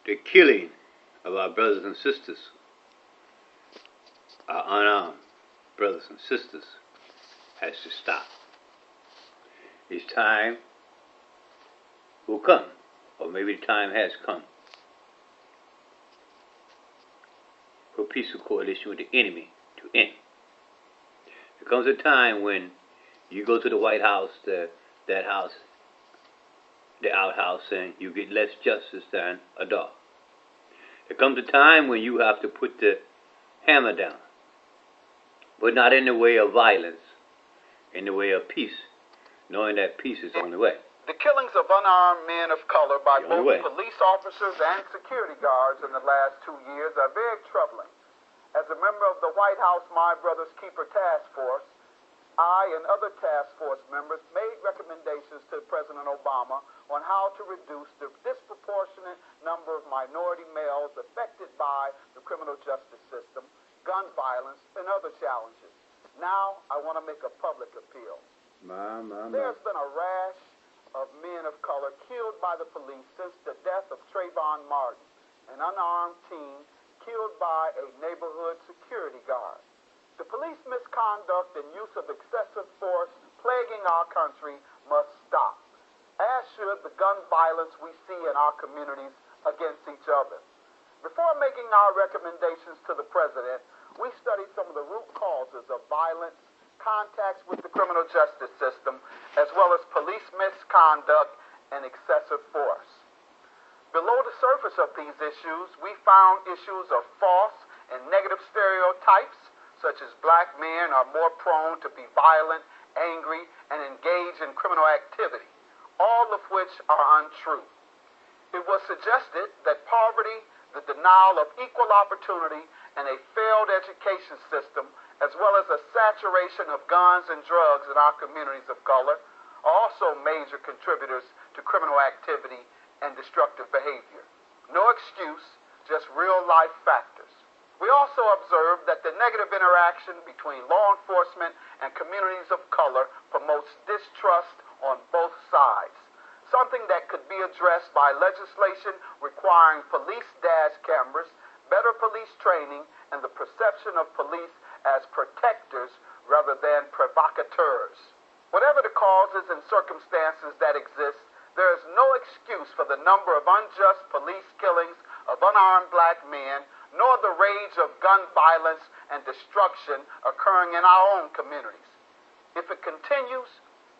the killing of our brothers and sisters, our unarmed brothers and sisters, has to stop. This time will come, or maybe the time has come, for peaceful coalition with the enemy to end. There comes a time when you go to the White House, the outhouse, and you get less justice than a dog. There comes a time when you have to put the hammer down, but not in the way of violence, in the way of peace, knowing that peace is on the way. The killings of unarmed men of color by both police officers and security guards in the last 2 years are very troubling. As a member of the White House My Brother's Keeper Task Force, I and other task force members made recommendations to President Obama on how to reduce the disproportionate number of minority males affected by the criminal justice system, gun violence, and other challenges. Now, I want to make a public appeal. There's been a rash of men of color killed by the police since the death of Trayvon Martin, an unarmed teen killed by a neighborhood security guard. The police misconduct and use of excessive force plaguing our country must stop, as should the gun violence we see in our communities against each other. Before making our recommendations to the president, we studied some of the root causes of violence, contacts with the criminal justice system, as well as police misconduct and excessive force. Below the surface of these issues, we found issues of false and negative stereotypes, such as black men are more prone to be violent, angry, and engage in criminal activity, all of which are untrue. It was suggested that poverty, the denial of equal opportunity, and a failed education system, as well as a saturation of guns and drugs in our communities of color, are also major contributors to criminal activity and destructive behavior. No excuse, just real-life factors. We also observed that the negative interaction between law enforcement and communities of color promotes distrust on both sides, something that could be addressed by legislation requiring police dash cameras, better police training, and the perception of police as protectors rather than provocateurs. Whatever the causes and circumstances that exist, there is no excuse for the number of unjust police killings of unarmed black men, nor the rage of gun violence and destruction occurring in our own communities. If it continues,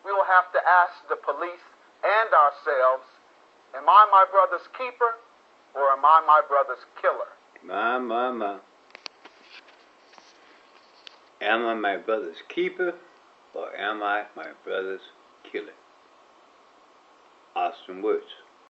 we will have to ask the police and ourselves, am I my brother's keeper, or am I my brother's killer? My. Am I my brother's keeper, or am I my brother's killer? Awesome words.